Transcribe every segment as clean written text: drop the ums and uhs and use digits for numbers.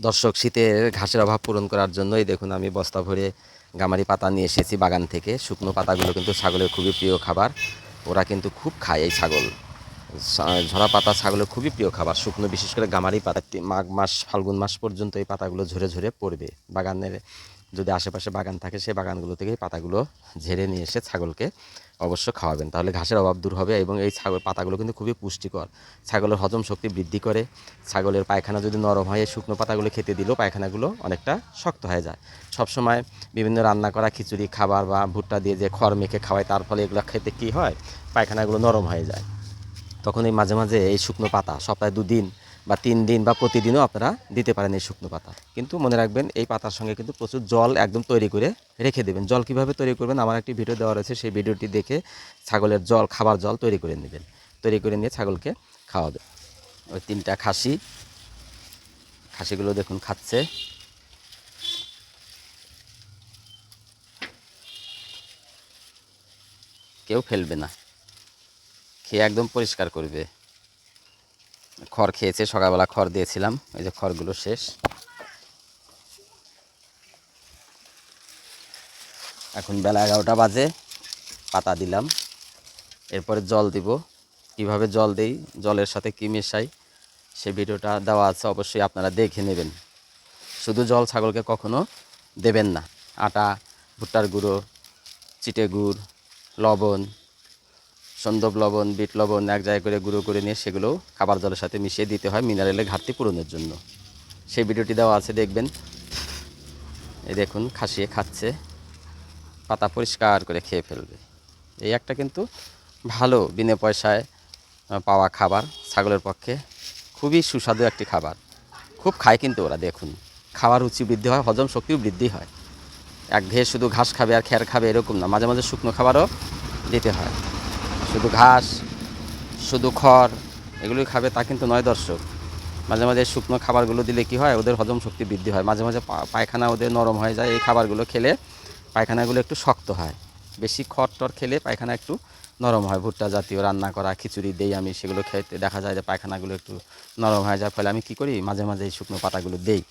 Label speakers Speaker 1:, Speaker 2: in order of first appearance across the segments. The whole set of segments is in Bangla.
Speaker 1: দর্শক, শীতের ঘাসের অভাব পূরণ করার জন্যই দেখুন আমি বস্তা ভরে গামারি পাতা নিয়ে এসেছি বাগান থেকে। শুকনো পাতাগুলো কিন্তু ছাগলের খুবই প্রিয় খাবার। ওরা কিন্তু খুব খায় এই ছাগল। ঝরা পাতা ছাগলের খুবই প্রিয় খাবার। শুকনো বিশেষ করে গামারি পাতা মাঘ মাস ফাল্গুন মাস পর্যন্ত এই পাতাগুলো ঝরে ঝরে পড়বে। বাগানের যদি আশেপাশে বাগান থাকে সেই বাগানগুলো থেকে পাতাগুলো ঝেড়ে নিয়ে এসে ছাগলকে অবশ্য খাওয়াবেন, তাহলে ঘাসের অভাব দূর হবে। এবং এই ছাগল পাতাগুলো কিন্তু খুবই পুষ্টিকর, ছাগলের হজম শক্তি বৃদ্ধি করে। ছাগলের পায়খানা যদি নরম হয় এই শুকনো পাতাগুলো খেতে দিলেও পায়খানাগুলো অনেকটা শক্ত হয়ে যায়। সবসময় বিভিন্ন রান্না করা খিচুড়ি খাবার বা ভুট্টা দিয়ে যে খড় মেখে খাওয়ায়, তার ফলে এগুলো খেতে কী হয়, পায়খানাগুলো নরম হয়ে যায়। তখন এই মাঝে মাঝে এই শুকনো পাতা সপ্তাহে 2 দিন বা 3 দিন বা প্রতিদিনও আপনারা দিতে পারেন এই শুকনো পাতা। কিন্তু মনে রাখবেন এই পাতার সঙ্গে কিন্তু প্রচুর জল একদম তৈরি করে রেখে দেবেন। জল কীভাবে তৈরি করবেন আমার একটি ভিডিও দেওয়া রয়েছে, সেই ভিডিওটি দেখে ছাগলের জল খাবার জল তৈরি করে নেবেন। তৈরি করে নিয়ে ছাগলকে খাওয়াবে। ওই 3টা খাসিগুলো দেখুন খাচ্ছে। কেউ ফেলবে না, খেয়ে একদম পরিষ্কার করবে। খড় খেয়েছে, সকালবেলা খড় দিয়েছিলাম, এই যে খড়গুলো শেষ। এখন বেলা 11টা বাজে, পাতা দিলাম, এরপরে জল দিব। কিভাবে জল দেই, জলের সাথে কী মেশাই সে ভিডিওটা দেওয়া আছে, অবশ্যই আপনারা দেখে নেবেন। শুধু জল ছাগলকে কখনো দেবেন না। আটা, ভুট্টার গুঁড়ো, চিটে গুড়, লবণ, সন্দব লবণ, বিট লবণ এক জায়গায় করে গুঁড়ো করে নিয়ে সেগুলো খাবার জলের সাথে মিশিয়ে দিতে হয় মিনারেলের ঘাটতি পূরণের জন্য। সেই ভিডিওটি দেওয়া আছে, দেখবেন। এই দেখুন খাসিয়ে খাচ্ছে, পাতা পরিষ্কার করে খেয়ে ফেলবে। এই একটা কিন্তু ভালো বিনা পয়সায় পাওয়া খাবার, ছাগলের পক্ষে খুবই সুস্বাদু একটি খাবার। খুব খায় কিন্তু ওরা, দেখুন খাওয়ার রুচি বৃদ্ধি হয়, হজম শক্তিও বৃদ্ধি হয়। একঘেয়ে শুধু ঘাস খাবে আর খ্যার খাবে এরকম না, মাঝে মাঝে শুকনো খাবারও দিতে হয়। শুধু ঘাস, শুধু খড় এগুলোই খাবে তা কিন্তু নয় দর্শক। মাঝে মাঝে শুকনো খাবারগুলো দিলে কি হয়, ওদের হজম শক্তি বৃদ্ধি হয়। মাঝে মাঝে পায়খানা ওদের নরম হয়ে যায়, এই খাবারগুলো খেলে পায়খানাগুলো একটু শক্ত হয়। বেশি খড় টর খেলে পায়খানা একটু নরম হয়। ভুট্টা জাতীয় রান্না করা খিচুড়ি দেই আমি, সেগুলো খেতে দেখা যায় যে পায়খানাগুলো একটু নরম হয়ে যায়। ফলে আমি কী করি, মাঝে মাঝে এই শুকনো পাতাগুলো দেই।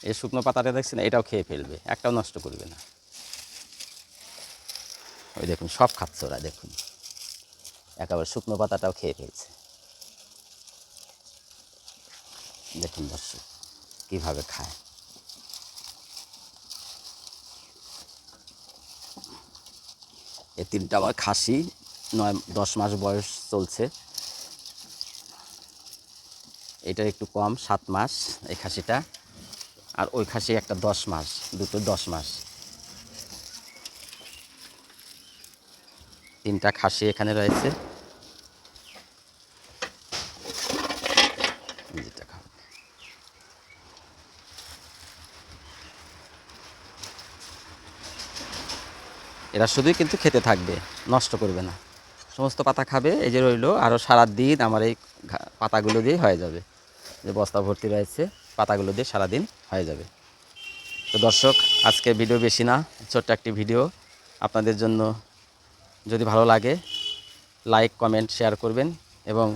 Speaker 1: এই শুকনো পাতাটা দেখছেন, এটাও খেয়ে ফেলবে, একটাও নষ্ট করবে না। ওই দেখুন সব খাচ্ছে ওরা, দেখুন একেবারে শুকনো পাতাটাও খেয়ে ফেলছে। দেখুন দর্শক কীভাবে খায়। এই 3টা আমার খাসি, 9-10 মাস বয়স চলছে। এটা একটু কম, 7 মাস এই খাসিটা। আর ওই খাসি একটা 10 মাস, দুটো 10 মাস। 3টা খাসি এখানে রয়েছে। যেটা খাবে এরা শুধুই কিন্তু খেতে থাকবে, নষ্ট করবে না। সমস্ত পাতা খাবে। এই যে রইলো, আরও সারাদিন আমার এই পাতাগুলো দিয়ে হয়ে যাবে। যে বস্তা ভর্তি রয়েছে পাতাগুলো দিয়ে সারাদিন হয়ে যাবে। তো দর্শক, আজকে ভিডিও বেশি না, ছোট্ট একটি ভিডিও আপনাদের জন্য। যদি ভালো লাগে লাইক কমেন্ট শেয়ার করবেন এবং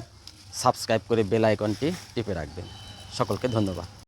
Speaker 1: সাবস্ক্রাইব করে বেল আইকনটি টিপে রাখবেন। সকলকে ধন্যবাদ।